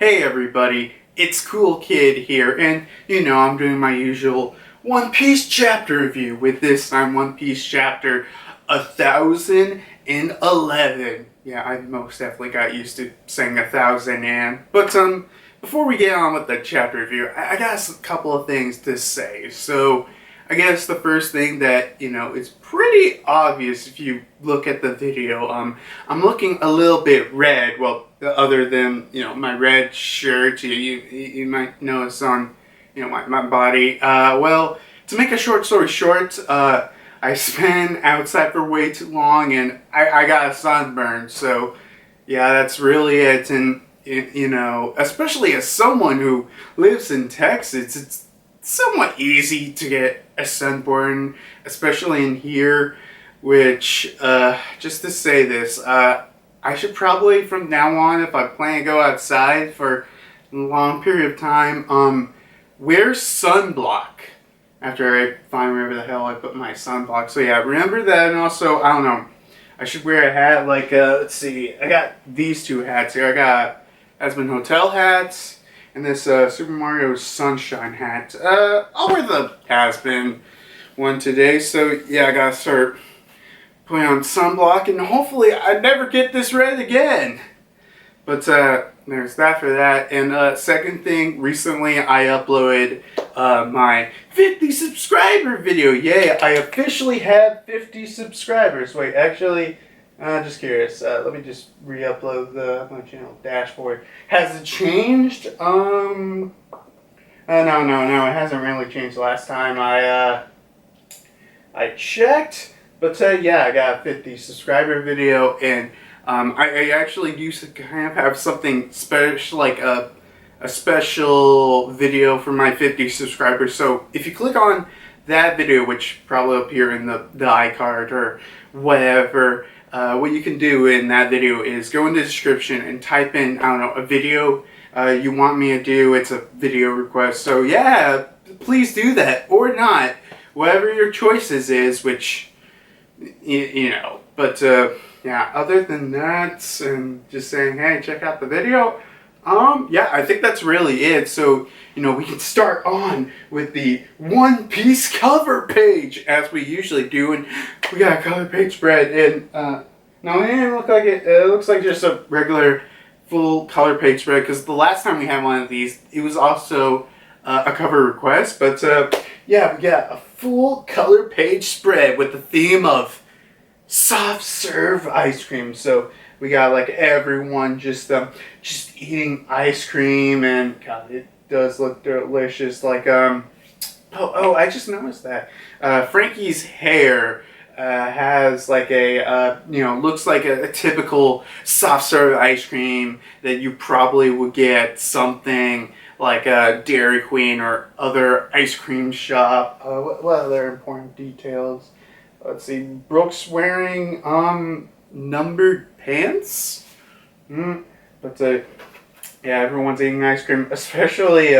Hey everybody, it's Cool Kid here, and I'm doing my usual One Piece chapter review. With this time, One Piece chapter 1011. Yeah, I most definitely got used to saying 1,000 but before we get on with the chapter review, I got a couple of things to say. So, I guess the first thing that, is pretty obvious if you look at the video, I'm looking a little bit red, well, other than, my red shirt, you might notice on, my body. Well, to make a short story short, I spent outside for way too long and I got a sunburn, so, yeah, that's really it, and, especially as someone who lives in Texas, it's somewhat easy to get a sunburn, especially in here, which, just to say this, I should probably, from now on, if I plan to go outside for a long period of time, wear sunblock. After I find wherever the hell I put my sunblock. So yeah, remember that, and also, I don't know, I should wear a hat, like, let's see, I got these two hats here. I got Aspen Hotel hats, and this Super Mario Sunshine hat. I'll wear the Aspen one today, so yeah, I gotta start putting on sunblock, and hopefully I never get this red again. But there's that for that. And second thing, recently I uploaded my 50 subscriber video. Yay, I officially have 50 subscribers. Wait, actually, just curious. Let me just re-upload my channel dashboard. Has it changed? No, it hasn't really changed last time I checked. But yeah, I got a 50 subscriber video, and I actually used to kind of have something special, like a special video for my 50 subscribers. So if you click on that video, which probably will appear in the iCard or whatever, what you can do in that video is go in the description and type in, I don't know, a video you want me to do. It's a video request. So yeah, please do that, or not, whatever your choices is, which, but yeah, other than that, and just saying, hey, check out the video, yeah, I think that's really it. So, we can start on with the One Piece cover page, as we usually do, and we got a color page spread, and, no, it didn't look like it. It looks like just a regular full color page spread, because the last time we had one of these, it was also a cover request, but, yeah, we got a full color page spread with the theme of soft serve ice cream. So we got like everyone just eating ice cream, and God, it does look delicious. Like I just noticed that Frankie's hair has like a looks like a typical soft serve ice cream that you probably would get something like a Dairy Queen or other ice cream shop. What other important details? Let's see. Brooks wearing numbered pants. But yeah, everyone's eating ice cream, especially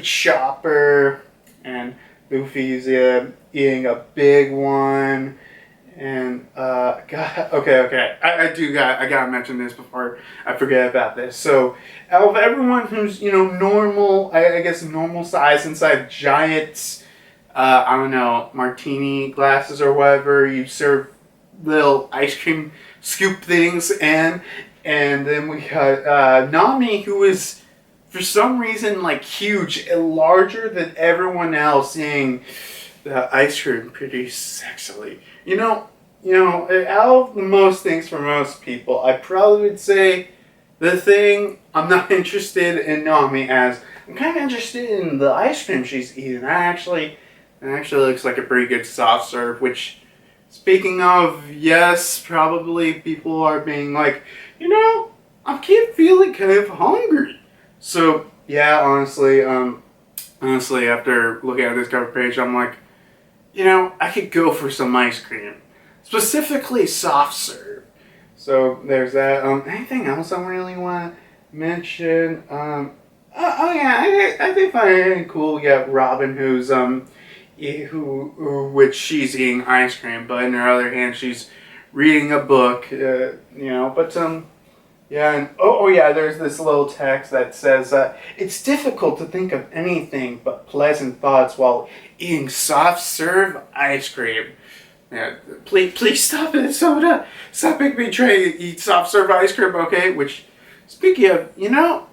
Chopper, and Luffy's eating a big one. And God, okay. I gotta mention this before I forget about this. So, out of everyone who's normal, I guess normal size inside giant, I don't know, martini glasses or whatever, you serve little ice cream scoop things, and then we got Nami, who is for some reason like huge and larger than everyone else, eating the ice cream pretty sexily. Out of the most things for most people, I probably would say the thing I'm not interested in Nami as, I'm kind of interested in the ice cream she's eating. That actually looks like a pretty good soft serve, which, speaking of, yes, probably people are being like, I keep feeling kind of hungry. So, yeah, honestly, after looking at this cover page, I'm like, I could go for some ice cream. Specifically soft serve. So there's that. Anything else I really want to mention? Yeah, I think fine, cool. Yeah, Robin, who's which she's eating ice cream, but in her other hand she's reading a book. But Yeah, and oh yeah, there's this little text that says, "It's difficult to think of anything but pleasant thoughts while eating soft serve ice cream." Yeah, please stop it, soda. Stop making me try to eat soft serve ice cream, okay? Which, speaking of, what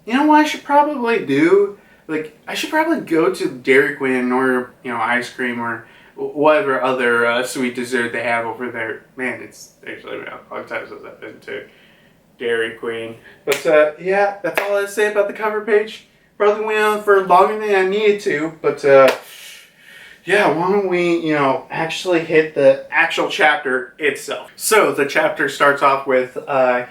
I should probably do? Like, I should probably go to Dairy Queen and order, ice cream or whatever other sweet dessert they have over there. Man, it's actually been a long time since I've been to Dairy Queen. But yeah, that's all I have to say about the cover page. Probably went on for longer than I needed to, but yeah, why don't we, actually hit the actual chapter itself. So the chapter starts off with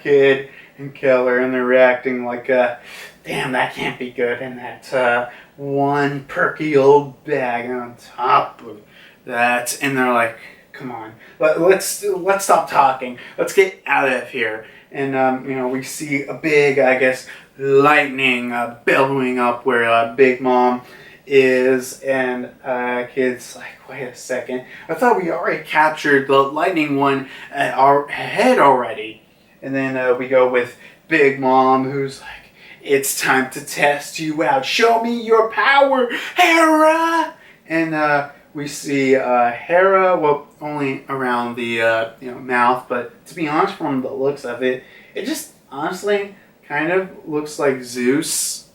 Kid and Killer, and they're reacting like, damn, that can't be good, and that one perky old bag on top of that, and they're like, come on, let's stop talking. Let's get out of here. And we see a big, I guess, lightning billowing up where Big Mom is, and Kid's like, wait a second, I thought we already captured the lightning one at our head already. And then we go with Big Mom, who's like, it's time to test you out. Show me your power, Hera! And we see Hera, well, only around the mouth, but to be honest, from the looks of it, it just honestly kind of looks like Zeus,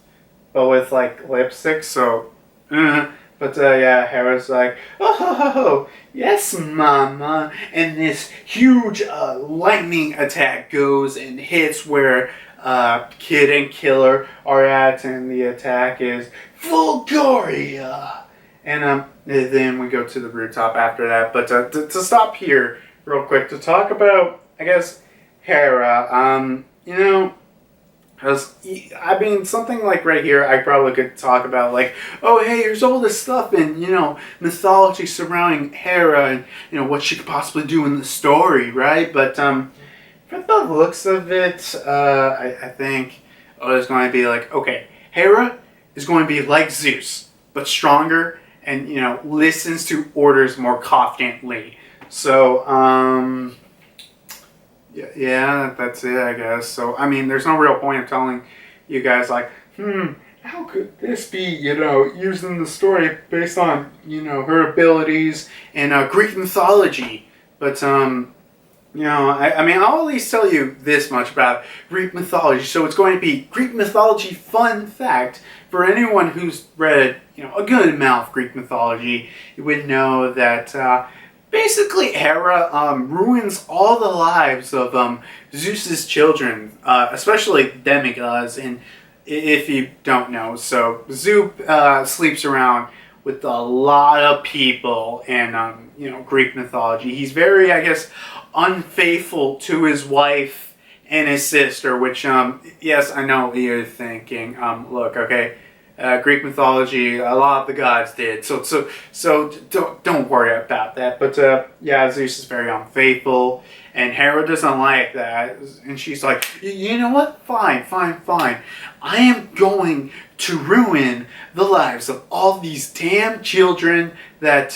but with like lipstick, so but yeah, Hera's like, oh, yes, Mama. And this huge lightning attack goes and hits where Kid and Killer are at, and the attack is Fulgoria. And then we go to the rooftop after that. But to stop here real quick, to talk about, I guess, Hera, because, I mean, something like right here, I probably could talk about, like, oh, hey, here's all this stuff and, mythology surrounding Hera and, what she could possibly do in the story, right? But for the looks of it, I think it's going to be like, okay, Hera is going to be like Zeus, but stronger and, listens to orders more confidently. So, yeah, that's it, I guess. So, I mean, there's no real point of telling you guys, like, how could this be, used in the story based on, her abilities and Greek mythology. But, I mean, I'll at least tell you this much about Greek mythology. So it's going to be Greek mythology fun fact. For anyone who's read, a good amount of Greek mythology, you would know that, basically, Hera ruins all the lives of Zeus's children, especially demigods. And if you don't know, so Zeus sleeps around with a lot of people in Greek mythology. He's very, I guess, unfaithful to his wife and his sister. Which, yes, I know what you're thinking. Look, okay. Greek mythology, a lot of the gods did, so don't worry about that. But yeah, Zeus is very unfaithful, and Hera doesn't like that, and she's like, you know what? Fine. I am going to ruin the lives of all these damn children that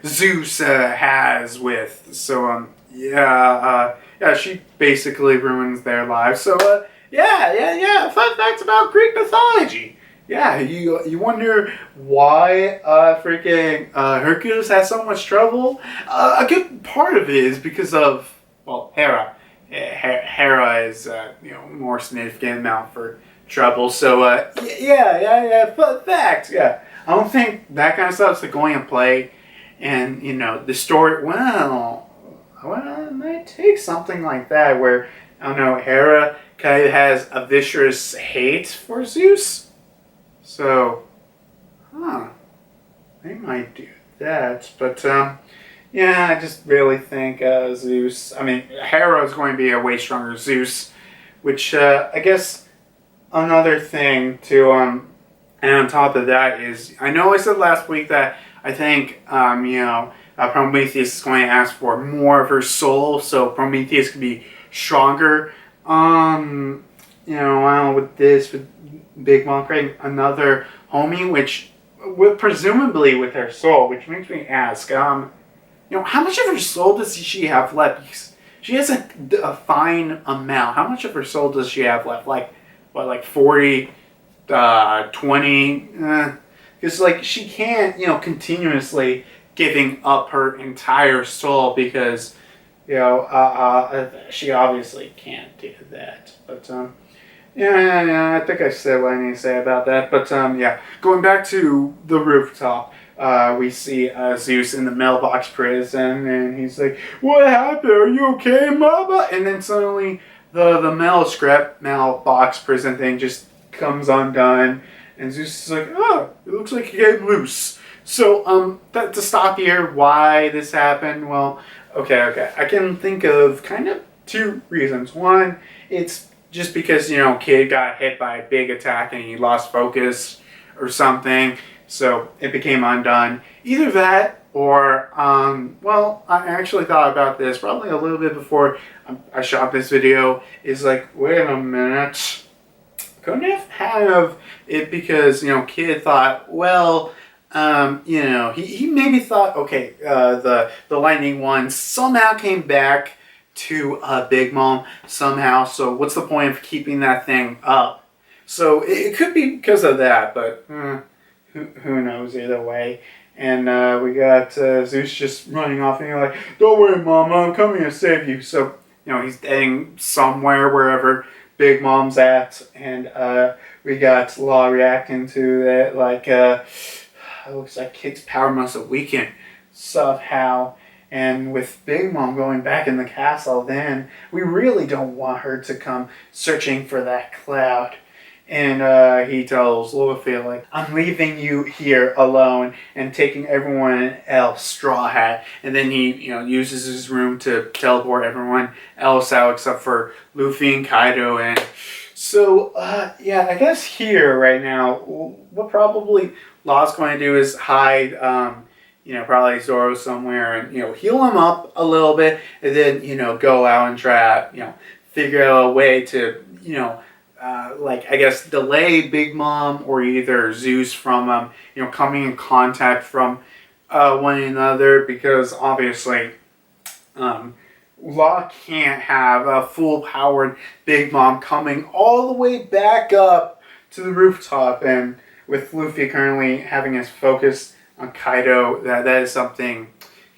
Zeus has with. So yeah, she basically ruins their lives. So yeah. Fun facts about Greek mythology. Yeah, you wonder why freaking Hercules has so much trouble? A good part of it is because of, well, Hera. Hera is, more significant amount for trouble. So, yeah, fun fact, yeah. I don't think that kind of stuff's going to play. And, the story, well, it might take something like that where, I don't know, Hera kind of has a vicious hate for Zeus. So, they might do that, but, yeah, I just really think, Zeus, I mean, Hera is going to be a way stronger Zeus, which, I guess, another thing to, and on top of that is, I know I said last week that I think, Prometheus is going to ask for more of her soul, so Prometheus can be stronger, with Big Mom creating another homie, which presumably with her soul, which makes me ask, how much of her soul does she have left? Because she has a fine amount. How much of her soul does she have left? Like, what, like 40, 20? Because, like, she can't, continuously giving up her entire soul because, she obviously can't do that. But, yeah, I think I said what I need to say about that. But, yeah, going back to the rooftop, we see Zeus in the mailbox prison, and he's like, "What happened? Are you okay, Mama?" And then suddenly the mailbox prison thing just comes undone, and Zeus is like, "Oh, it looks like you get loose." So, to stop here, why this happened? Well, okay, I can think of kind of two reasons. One, it's just because, Kid got hit by a big attack and he lost focus or something, so it became undone. Either that or, well, I actually thought about this probably a little bit before I shot this video. Is like, wait a minute, couldn't have it because, Kid thought, well, he maybe thought, okay, the lightning one somehow came back to Big Mom somehow, so what's the point of keeping that thing up? So it could be because of that, but who knows either way. And we got Zeus just running off, and you're like, "Don't worry, Mama, I'm coming to save you." So, he's heading somewhere, wherever Big Mom's at, and we got Law reacting to that, like, it looks like Kid's power must have weakened somehow. And with Big Mom going back in the castle, then we really don't want her to come searching for that cloud. And he tells Luffy, like, "I'm leaving you here alone and taking everyone else Straw Hat." And then he, uses his room to teleport everyone else out except for Luffy and Kaido. And so, yeah, I guess here right now, what probably Law's going to do is hide, probably Zoro somewhere and, heal him up a little bit, and then, go out and try, figure out a way to, I guess delay Big Mom or either Zeus from, coming in contact from one another, because obviously, Law can't have a full-powered Big Mom coming all the way back up to the rooftop, and with Luffy currently having his focus on Kaido, that is something,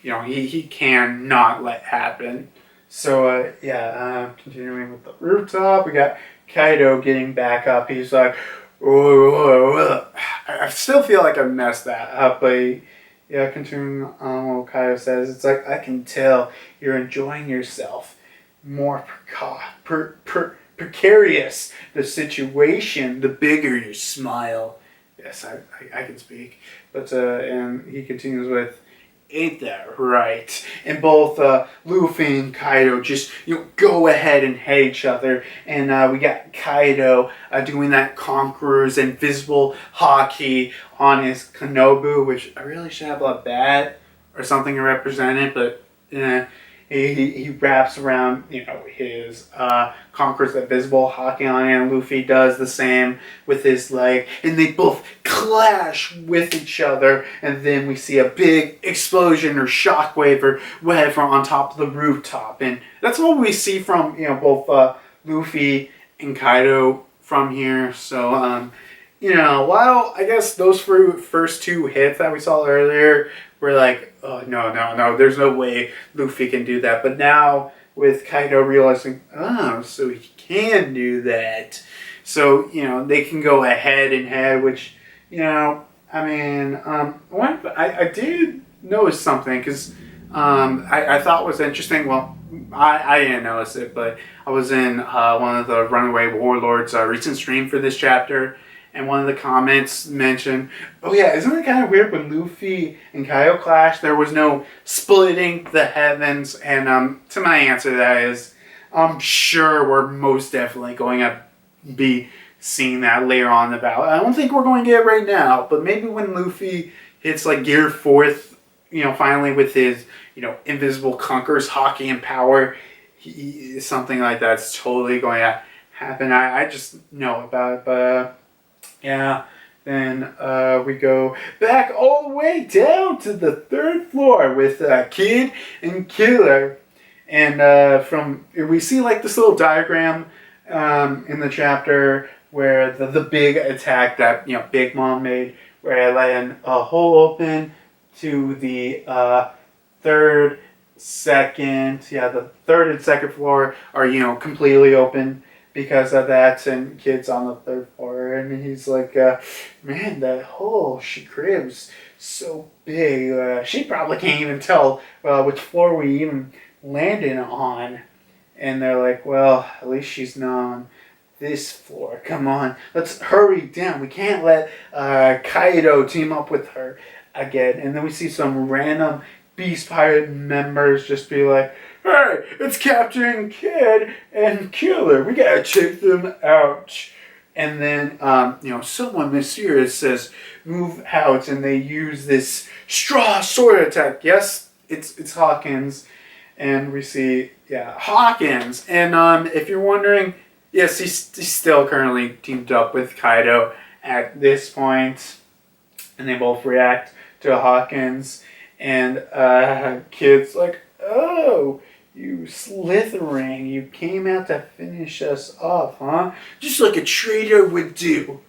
he can not let happen. So, continuing with the rooftop, we got Kaido getting back up. He's like, "Oh, I still feel like I messed that up," but yeah, continuing on what Kaido says, it's like, "I can tell you're enjoying yourself. More precarious the situation, the bigger you smile." Yes, I can speak. But, and he continues with, "Ain't that right?" And both Luffy and Kaido just, go ahead and hate each other. And we got Kaido doing that Conqueror's invisible hockey on his Kanobu, which I really should have a bat or something to represent it, but he wraps around, his Conqueror's invisible hockey on it, and Luffy does the same with his leg, and they both clash with each other, and then we see a big explosion or shockwave or whatever on top of the rooftop, and that's what we see from, both Luffy and Kaido from here. So, while I guess those first two hits that we saw earlier were like, "Oh, no, there's no way Luffy can do that." But now with Kaido realizing, oh, so he can do that. So, they can go head and head, which, I did notice something, because I thought was interesting. Well, I didn't notice it, but I was in one of the Runaway Warlords' recent stream for this chapter, and one of the comments mentioned, "Oh yeah, isn't it kind of weird when Luffy and Kaido clash, there was no splitting the heavens?" And to my answer to that is, I'm sure we're most definitely going to be seeing that later on in the battle. I don't think we're going to get it right now, but maybe when Luffy hits like Gear 4th, finally with his, invisible Conqueror's hockey and power, something like that's totally going to happen. I just know about it, but yeah. Then we go back all the way down to the 3rd floor with Kid and Killer. And we see like this little diagram in the chapter where the big attack that Big Mom made, where I let a hole open to the third, second, the third and second floor are completely open because of that, and kids on the third floor, and he's like, man, that hole she cribs so big, she probably can't even tell which floor we even landed on. And they're like, well, at least she's not on this floor. Come on, let's hurry down. We can't let Kaido team up with her again. And then we see some random Beast Pirate members just be like, hey, it's Captain Kid and Killer. We gotta check them out. And then, someone mysterious says, move out. And they use this straw sword attack. Yes, it's Hawkins. And we see, Hawkins. And if you're wondering, yes, he's still currently teamed up with Kaido at this point. And they both react to Hawkins. And Kid's like, oh, you slithering. You came out to finish us off, huh? Just like a traitor would do.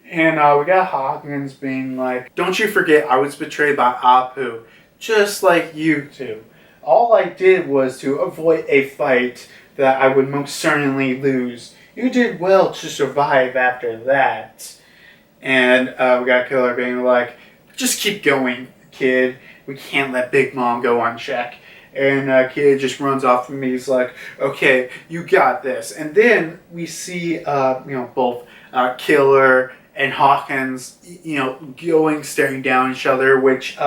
And we got Hawkins being like, don't you forget I was betrayed by Apu. Just like you two. All I did was to avoid a fight that I would most certainly lose. You did well to survive after that. And we got Killer being like, just keep going, Kid. We can't let Big Mom go unchecked. And Kid just runs off from me. He's like, okay, you got this. And then we see, both Killer and Hawkins, staring down each other, which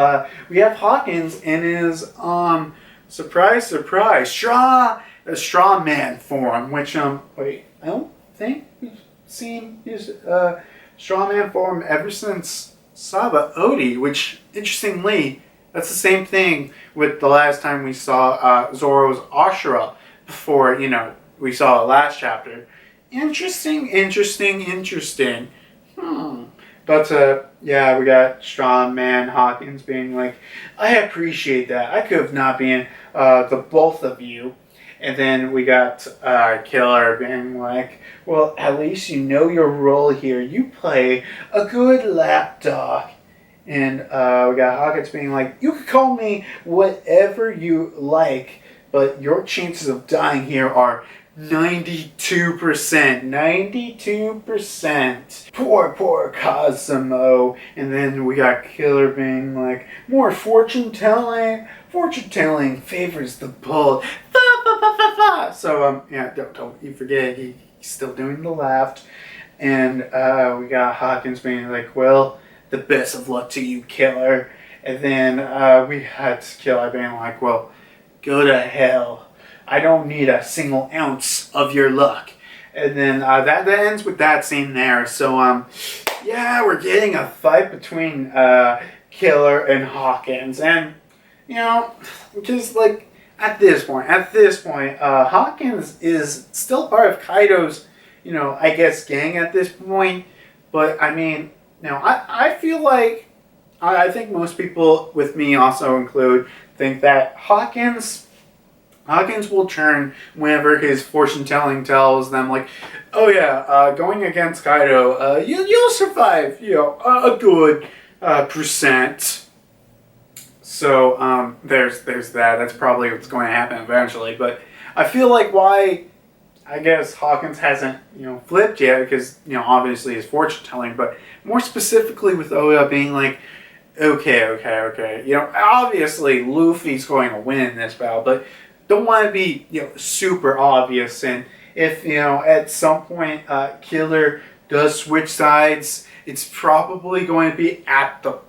we have Hawkins in his, surprise, straw man form, which, I don't think we've seen his straw man form ever since Saba Odi, which, interestingly, that's the same thing with the last time we saw Zoro's Ashura before, we saw it last chapter. Interesting. But, we got Strong Man Hawkins being like, I appreciate that. I could have not been the both of you. And then we got Killer being like, well, at least you know your role here. You play a good lapdog. And we got Hawkins being like, you can call me whatever you like, but your chances of dying here are 92%. 92%. Poor Cosmo. And then we got Killer being like, more fortune telling. Fortune telling favors the bold. So, don't you forget, he's still doing the laugh. And we got Hawkins being like, well, the best of luck to you, Killer. And then we had Killer being like, well, go to hell. I don't need a single ounce of your luck. And then that ends with that scene there. So, we're getting a fight between Killer and Hawkins. And, just like, at this point, Hawkins is still part of Kaido's, gang at this point. But, I mean, I feel like, I think most people with me also think that Hawkins will turn whenever his fortune telling tells them like, oh yeah, going against Kaido, you'll survive, a good percent. So there's that. That's probably what's going to happen eventually. But I feel like why, I guess Hawkins hasn't flipped yet because obviously his fortune telling, but more specifically with Oda being like, okay. Obviously Luffy's going to win this battle, but don't want to be super obvious. And if at some point Killer does switch sides, it's probably going to be at the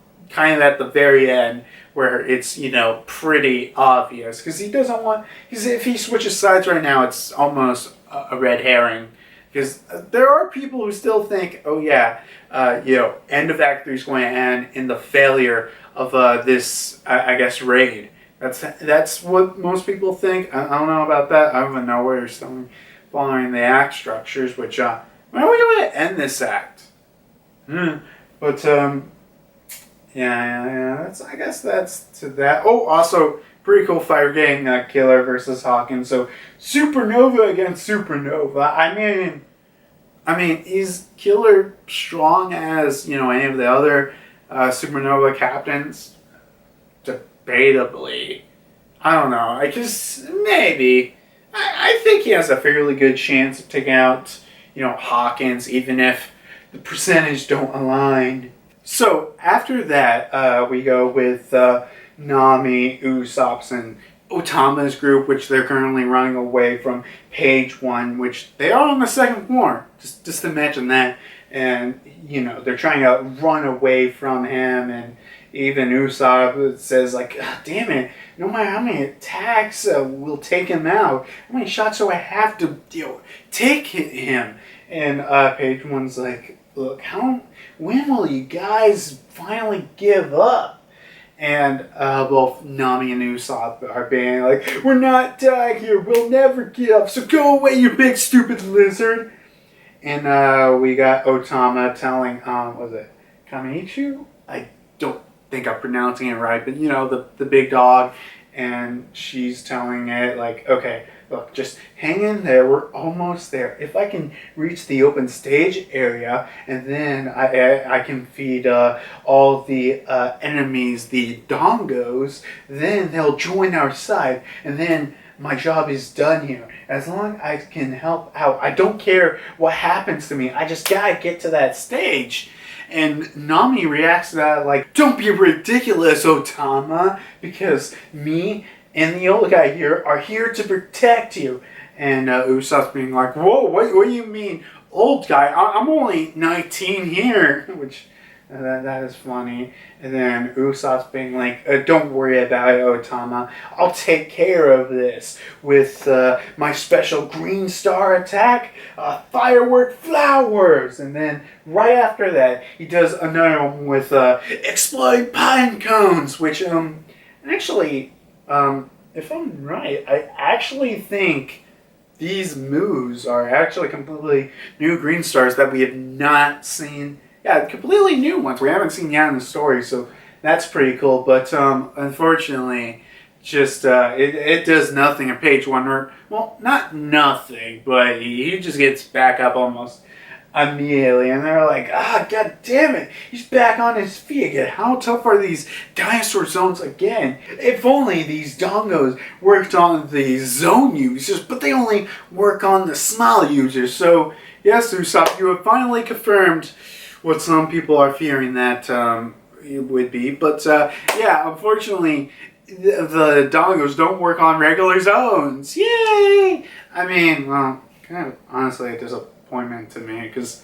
very end where it's pretty obvious, because he doesn't want, because if he switches sides right now, it's almost a red herring. Because there are people who still think, oh yeah, end of Act 3 is going to end in the failure of this, I guess, raid. That's what most people think. I don't know about that. I don't even know where you're still following the act structures, which, when are we going to end this act? But, I guess that's to that. Oh, also, pretty cool fight. We're getting Killer versus Hawkins. So Supernova against Supernova. I mean, is Killer strong as any of the other Supernova captains? Debatably. I don't know. I just maybe. I think he has a fairly good chance of taking out Hawkins, even if the percentage don't align. So after that, we go with Nami, Usopp's, and Otama's group, which they're currently running away from page 1, which they are on the second floor. Just imagine that. And, they're trying to run away from him, and even Usopp says, like, damn it, no matter how many attacks will take him out, how many shots do I have to take him? And page 1's like, look, when will you guys finally give up? And both Nami and Usopp are being like, we're not dying here, we'll never give up, so go away, you big stupid lizard. And we got Otama telling, was it Kamiichu? I don't think I'm pronouncing it right, but the big dog, and she's telling it like, okay, look, just hang in there, we're almost there. If I can reach the open stage area, and then I can feed all the enemies, the dongos, then they'll join our side, and then my job is done here. As long as I can help out, I don't care what happens to me, I just gotta get to that stage. And Nami reacts to that like, don't be ridiculous, Otama, because me and the old guy here are here to protect you. And Usopp's being like, whoa, what do you mean, old guy? I'm only 19 here, which that is funny. And then Usopp's being like, don't worry about it, Otama. I'll take care of this with my special green star attack, firework flowers. And then right after that, he does another one with exploding pine cones, which actually, if I'm right, I actually think these moves are actually completely new green stars that we have not seen. Yeah, completely new ones we haven't seen yet in the story, so that's pretty cool. But unfortunately, just it does nothing in page 1. Well, not nothing, but he just gets back up almost immediately, and they're like, god damn it, he's back on his feet again. How tough are these dinosaur zones again? If only these dongos worked on the zone users, but they only work on the small users. So yes, Usopp, you have finally confirmed what some people are fearing that it would be. But yeah, unfortunately, the dongos don't work on regular zones. Yay! I mean, well, kind of honestly a disappointment to me, because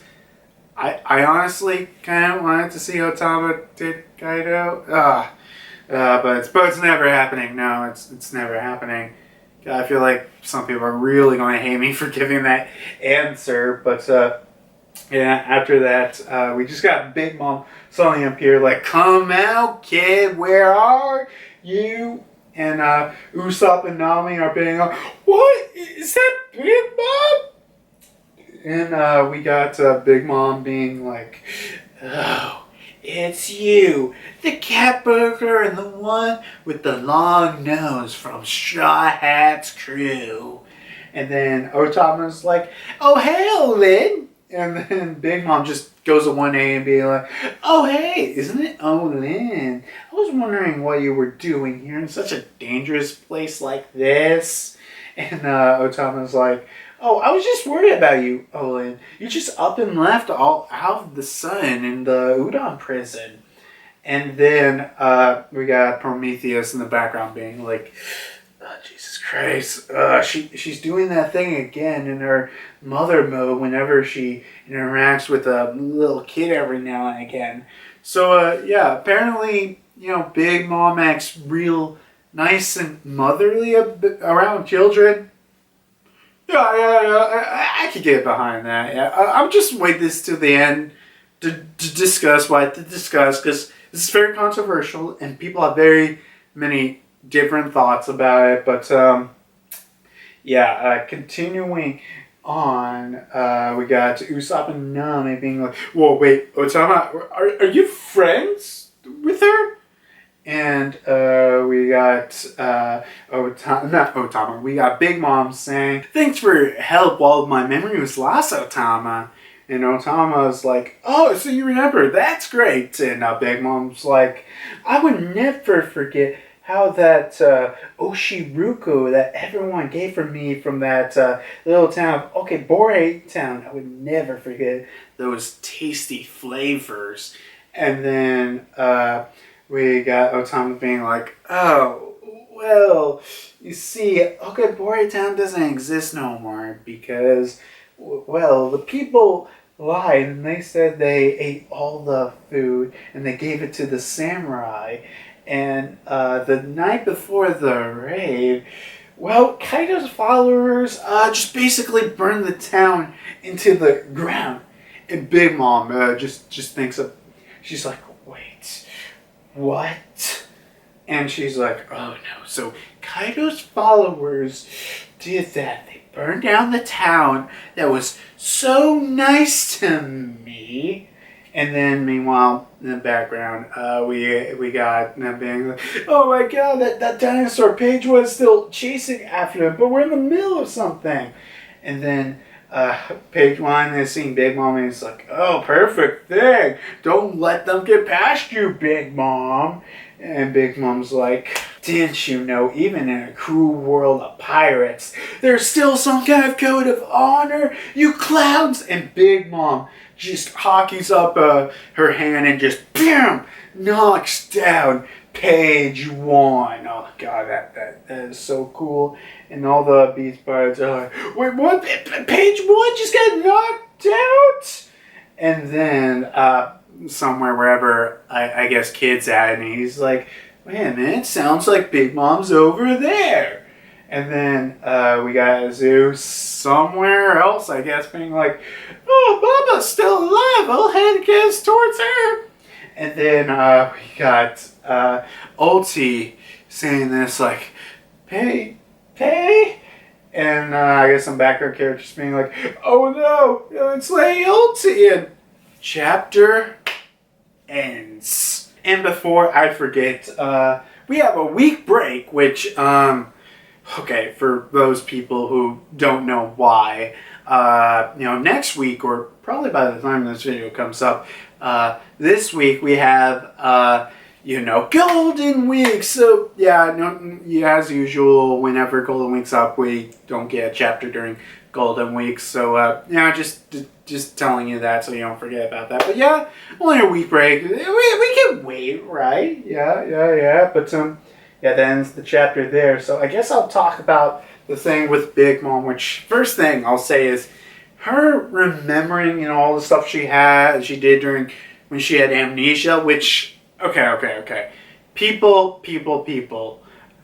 I honestly kind of wanted to see Otama did Kaido. But it's never happening. No, it's never happening. I feel like some people are really going to hate me for giving that answer, but yeah, after that, we just got Big Mom suddenly appear like, come out, kid, where are you? And Usopp and Nami are being like, what? Is that Big Mom? And we got Big Mom being like, oh, it's you, the cat burglar and the one with the long nose from Straw Hat's crew. And then Otama's like, oh, hey, Olin. And then Big Mom just goes to 1A and be like, oh, hey, isn't it Olin? I was wondering what you were doing here in such a dangerous place like this. And Otama's like, oh, I was just worried about you, Olin. You just up and left all out of the sun in the Udon prison. And then we got Prometheus in the background being like, oh, Jesus Christ. She's doing that thing again in her mother mode whenever she interacts with a little kid every now and again. So, yeah, apparently, Big Mom acts real nice and motherly around children. Yeah, I could get behind that. Yeah, I'll just wait this to the end to discuss what I have to discuss, because this is very controversial and people have very many different thoughts about it. But yeah, continuing on, we got Usopp and Nami being like, whoa, wait, Otama, are you friends with her? And we got not Otama. We got Big Mom saying, "Thanks for help while my memory was lost, Otama." And Otama's like, "Oh, so you remember? That's great." And Big Mom's like, "I would never forget how that Oshiruku that everyone gave for me from that little town of Okebore town. I would never forget those tasty flavors." And then we got Otama being like, "Oh, well, you see, Okebore town doesn't exist no more because, well, the people lied and they said they ate all the food and they gave it to the samurai. And the night before the raid, well, Kaido's followers just basically burned the town into the ground." And Big Mom just thinks of, she's like, "Wait, what?" And she's like, "Oh no, so Kaido's followers did that. They burned down the town that was so nice to me." And then, meanwhile, in the background, we got them being like, "Oh my god, that dinosaur Page was still chasing after him, but we're in the middle of something." And then Page One is seeing Big Mom and he's like, "Oh, perfect thing. Don't let them get past you, Big Mom." And Big Mom's like, "Didn't you know, even in a cruel world of pirates, there's still some kind of code of honor, you clowns?" And Big Mom just hockeys up her hand and just, boom, knocks down Page One. Oh god, that is so cool. And all the Beast Pirates are like, "Wait, what? Page One just got knocked out?" And then somewhere wherever I guess Kid's at, and he's like, "Wait a minute, sounds like Big Mom's over there." And then we got Zeus somewhere else, I guess, being like, "Oh, Baba's still alive. I'll head guess towards her." And then we got Ulti saying this like, "Pay. And I guess some background characters being like, "Oh no, it's Lady Ulti." And chapter ends. And before I forget, we have a week break, which, okay, for those people who don't know why, next week, or probably by the time this video comes up, this week we have, Golden Week. So, yeah, as usual, whenever Golden Week's up, we don't get a chapter during Golden Week. So, just telling you that so you don't forget about that. But yeah, only a week break. We can wait, right? Yeah. But, that ends the chapter there. So I guess I'll talk about the thing with Big Mom, which first thing I'll say is her remembering, all the stuff she did during when she had amnesia, which, okay. People.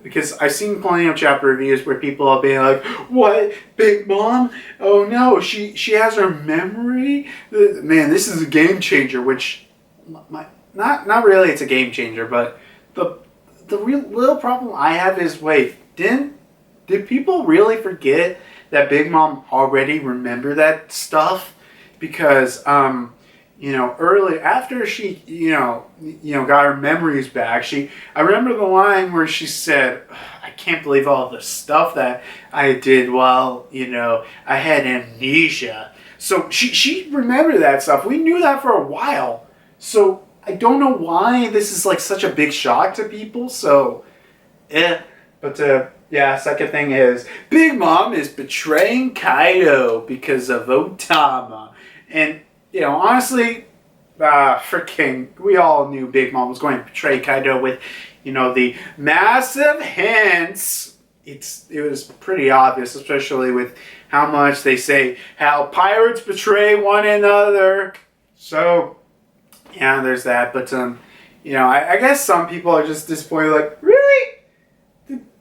Because I've seen plenty of chapter reviews where people are being like, "What? Big Mom? Oh no, she has her memory? Man, this is a game changer," which, not really it's a game changer, but the real little problem I have is, wait, did people really forget that Big Mom already remembered that stuff? Because, early after she, got her memories back, I remember the line where she said, "I can't believe all the stuff that I did while, I had amnesia." So she remembered that stuff. We knew that for a while. So I don't know why this is like such a big shock to people. So, But second thing is Big Mom is betraying Kaido because of Otama. And, honestly, we all knew Big Mom was going to betray Kaido with, the massive hints. It was pretty obvious, especially with how much they say how pirates betray one another. So, yeah, there's that. But, I guess some people are just disappointed, like, really?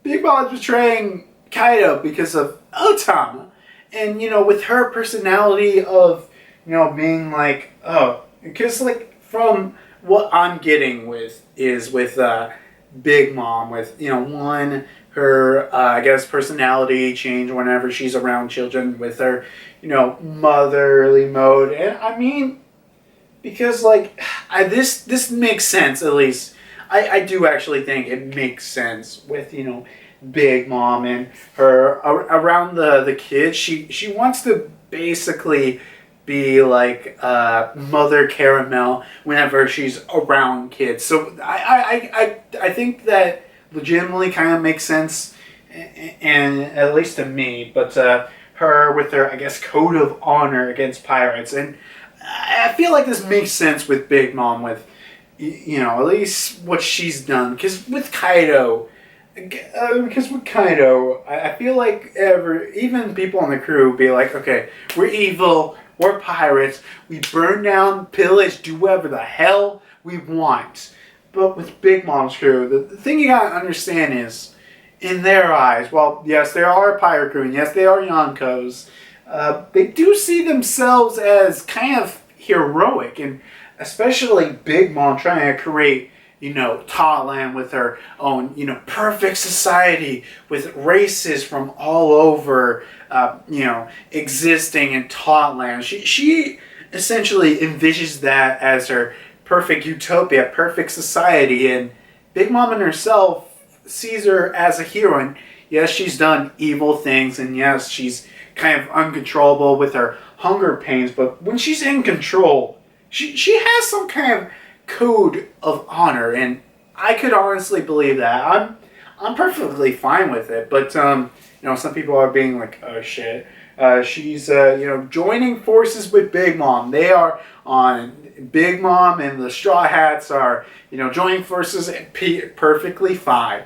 Big Mom is betraying Kaido because of Otama. And, with her personality of, being like, oh, because, like, from what I'm getting with Big Mom, with, her, I guess, personality change whenever she's around children, with her, motherly mode. And, I mean, because, like, this makes sense, at least. I do actually think it makes sense with, Big Mom and her around the kids. She wants to basically be like Mother Caramel whenever she's around kids. So I think that legitimately kind of makes sense, and at least to me. But her with her, I guess, code of honor against pirates, and I feel like this makes sense with Big Mom with at least what she's done. Because with Kaido, I feel like even people on the crew be like, okay, we're evil, we're pirates, we burn down, pillage, do whatever the hell we want. But with Big Mom's crew, the thing you gotta understand is, in their eyes, well, yes, they are a pirate crew, and yes, they are Yonkos, they do see themselves as kind of heroic, and especially Big Mom trying to create, Totland with her own, perfect society with races from all over, existing in Totland. She essentially envisions that as her perfect utopia, perfect society, and Big Mom and herself sees her as a hero. And yes, she's done evil things, and yes, she's kind of uncontrollable with her hunger pains, but when she's in control, she has some kind of code of honor, and I could honestly believe that. I'm perfectly fine with it, but some people are being like, oh shit, she's joining forces with Big Mom. They are on Big Mom, and the Straw Hats are joining forces, and perfectly fine.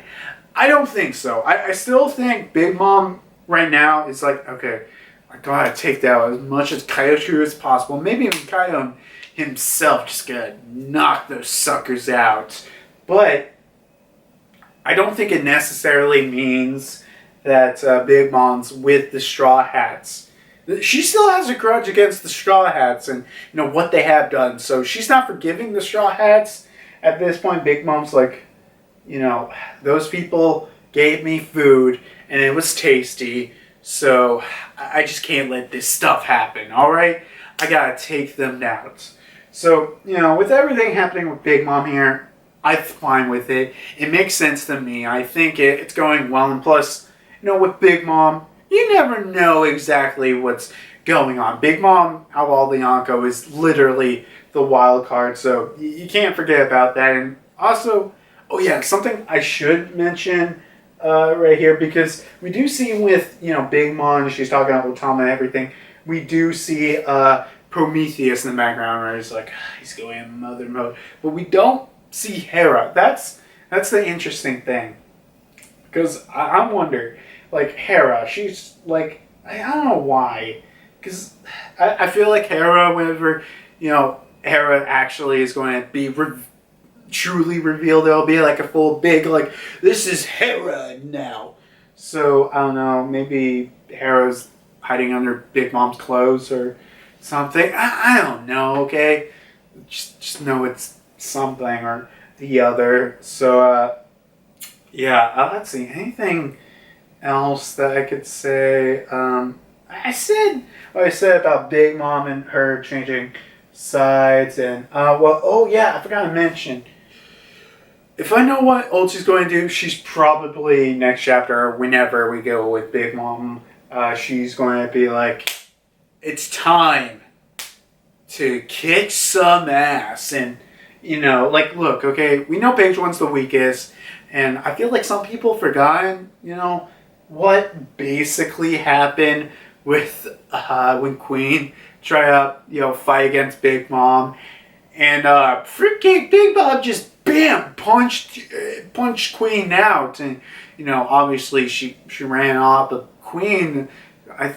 I don't think so. I still think Big Mom right now is like, okay, I gotta take down as much as Kaido as possible. Maybe even Kaido himself just gotta knock those suckers out. But I don't think it necessarily means that Big Mom's with the Straw Hats. She still has a grudge against the Straw Hats and what they have done. So she's not forgiving the Straw Hats. At this point, Big Mom's like, those people gave me food and it was tasty. So I just can't let this stuff happen, alright? I gotta take them out. So, with everything happening with Big Mom here, I'm fine with it. It makes sense to me. I think it's going well. And plus, with Big Mom, you never know exactly what's going on. Big Mom, out of all the Yonko, is literally the wild card. So you can't forget about that. And also, oh yeah, something I should mention right here, because we do see with Big Mom, she's talking about Otama and everything. We do see Prometheus in the background, where he's like, he's going in mother mode, but we don't see Hera. That's the interesting thing, because I'm wondering, like, Hera, she's like, I don't know why, because I feel like Hera, whenever Hera actually is going to be truly revealed, there'll be like a full big, like, this is Hera now. So I don't know, maybe Hera's hiding under Big Mom's clothes or something. I don't know. Okay, just know it's something or the other. So yeah. Let's see. Anything else that I could say? I said what I said about Big Mom and her changing sides, and oh yeah, I forgot to mention. If I know what Ulchi's going to do, she's probably next chapter, whenever we go with Big Mom, she's going to be like, it's time to kick some ass. And, like, look, okay, we know page one's the weakest, and I feel like some people forgotten, what basically happened with when Queen tried to, fight against Big Mom, and fruitcake Big Mom just bam punched Queen out, and obviously she ran off. But Queen, I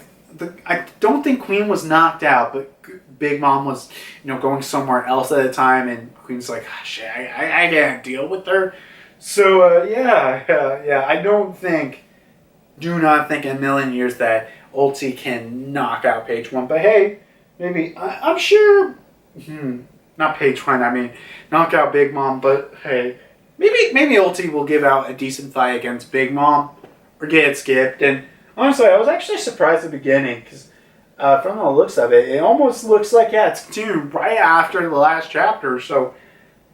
don't think Queen was knocked out, but Big Mom was going somewhere else at the time, and Queen's like, oh, shit, I can't deal with her. So yeah, do not think in a million years that Ulti can knock out page one. But hey, maybe I'm sure. Not page one, I mean, knock out Big Mom, but hey, maybe Ulti will give out a decent fight against Big Mom, or get it skipped. And honestly, I was actually surprised at the beginning, because from the looks of it, it almost looks like, it's continuing right after the last chapter. So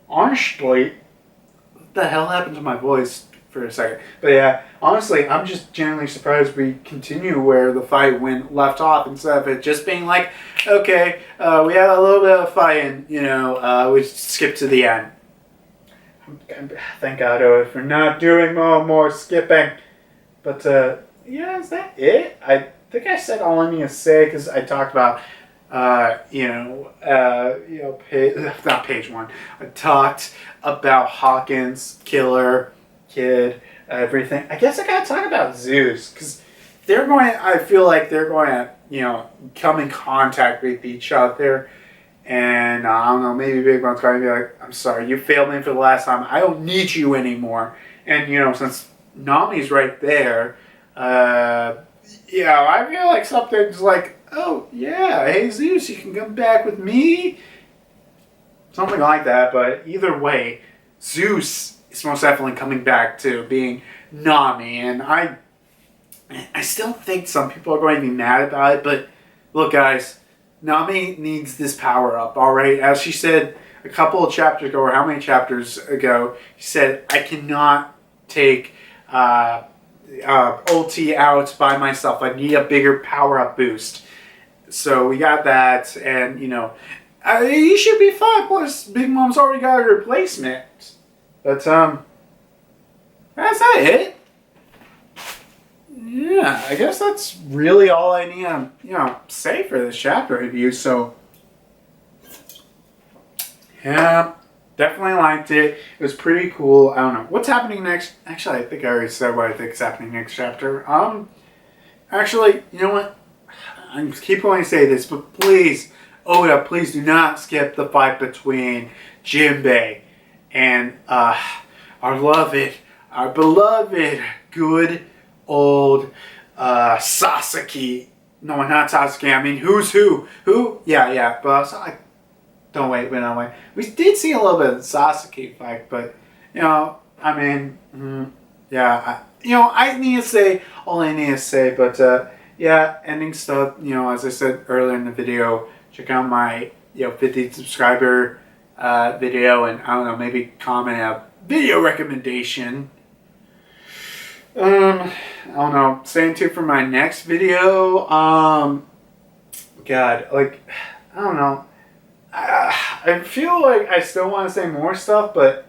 honestly, the hell happened to my voice for a second? But yeah, honestly, I'm just genuinely surprised we continue where the fight went left off instead of it just being like, okay, we had a little bit of fighting, we skip to the end. Thank Kaido for not doing more skipping. But yeah, is that it? I think I said all I need to say because I talked about not page one. I talked about Hawkins, Killer, Kid, everything. I guess I gotta talk about Zeus because I feel like they're going to, come in contact with each other. And I don't know, maybe Big Mom's going to be like, I'm sorry, you failed me for the last time. I don't need you anymore. And, since Nami's right there, I feel like something's like, oh, yeah, hey, Zeus, you can come back with me? Something like that. But either way, Zeus is most definitely coming back to being Nami. And I still think some people are going to be mad about it. But look, guys, Nami needs this power up, alright? As she said a couple of chapters ago, or how many chapters ago, she said, I cannot take ulti out by myself. I need a bigger power up boost. So we got that, and, he should be fine. Plus, Big Mom's already got a replacement. But, that's not it. Yeah, I guess that's really all I need to, say for this chapter review. So, yeah, definitely liked it. It was pretty cool. I don't know. What's happening next? Actually, I think I already said what I think is happening next chapter. Actually, you know what? I keep wanting to say this, but please, Oda, please do not skip the fight between Jinbei and our beloved, good old Sasaki. No, not Sasuke. I mean, who's who? Who? Yeah. But don't wait. We did see a little bit of the Sasuke fight, but I need to say all I need to say. But ending stuff. As I said earlier in the video, check out my 50 subscriber video, and I don't know, maybe comment a video recommendation. I don't know. Stay tuned for my next video. I don't know. I feel like I still want to say more stuff, but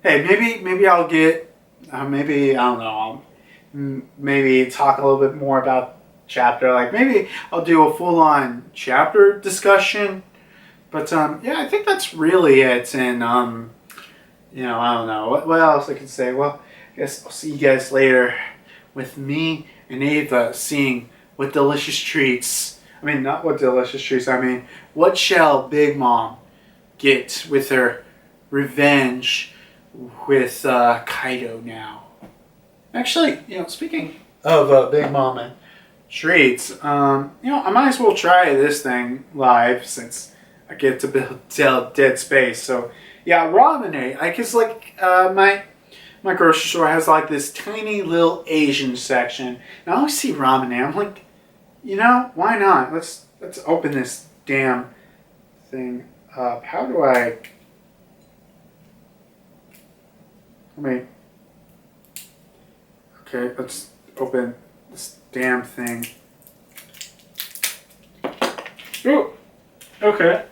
hey, maybe I'll get. Maybe I don't know. Maybe talk a little bit more about chapter. Maybe I'll do a full-on chapter discussion. But I think that's really it. And I don't know what else I could say. Well, I guess I'll see you guys later with me and Ava seeing what delicious treats. I mean, not what delicious treats. I mean, what shall Big Mom get with her revenge with Kaido now? Actually, speaking of Big Mom and treats, I might as well try this thing live since I get to build dead space. So, yeah, Ramen. I guess my grocery store has this tiny little Asian section. And I always see ramen. I'm like, why not? Let's open this damn thing up. How do I? Okay, let's open this damn thing. Ooh, okay.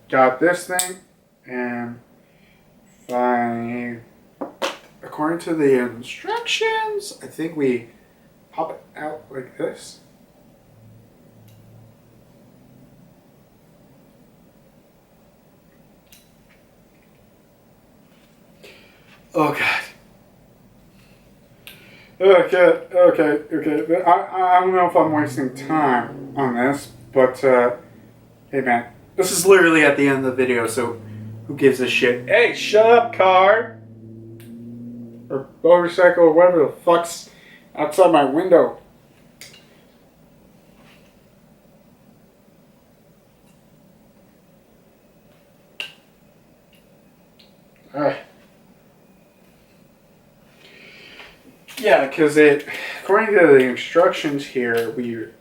Got this thing, and according to the instructions, I think we pop it out like this. Oh God. Okay. I don't know if I'm wasting time on this, but hey man, this is literally at the end of the video, so who gives a shit? Hey, shut up, car! Or motorcycle, or whatever the fuck's outside my window. Yeah, because according to the instructions here, we're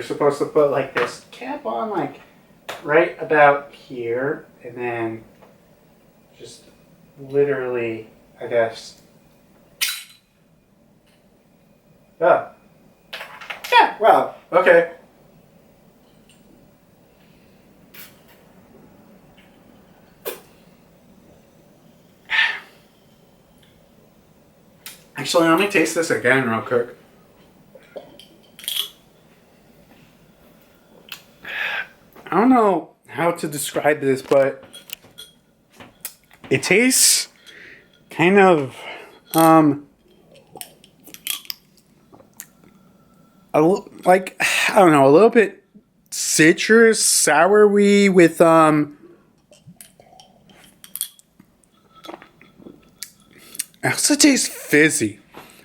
supposed to put this cap on right about here, and then just literally I guess. Yeah. Yeah, well, okay. Actually, let me taste this again real quick. I don't know how to describe this, but it tastes kind of like, I don't know, a little bit citrus, soury with it also tastes fizzy.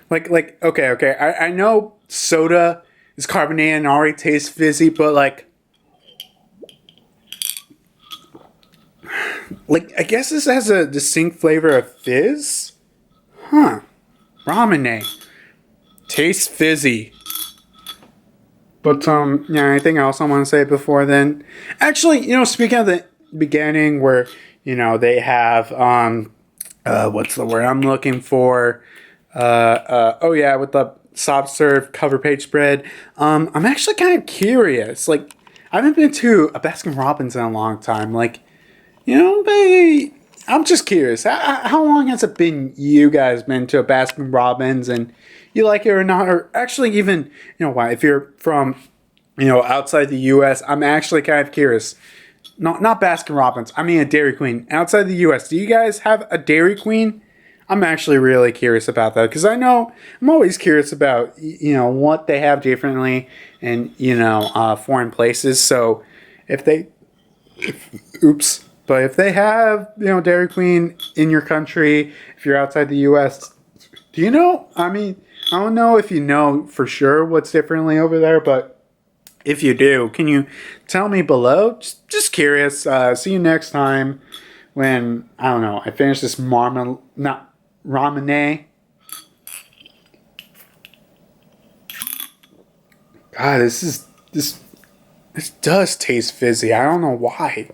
Like okay. I know soda is carbonated and already tastes fizzy, but like I guess this has a distinct flavor of fizz? Huh. Ramen. Tastes fizzy. But yeah, anything else I want to say before then? Actually, speaking of the beginning where, they have what's the word I'm looking for? Oh yeah, with the soft serve cover page spread. I'm actually kind of curious. Like, I haven't been to a Baskin Robbins in a long time. Like, I'm just curious. How long has it been you guys been to a Baskin Robbins and you like it or not? Or actually, even why? If you're from outside the U.S., I'm actually kind of curious. Not Baskin Robbins. I mean a Dairy Queen outside the U.S. Do you guys have a Dairy Queen? I'm actually really curious about that because I know I'm always curious about what they have differently in foreign places. So if they, oops, but if they have Dairy Queen in your country, if you're outside the U.S., do you know? I mean, I don't know if you know for sure what's differently over there, but if you do, can you tell me below? Just curious. See you next time when, I don't know, I finish this ramen. God, this does taste fizzy. I don't know why.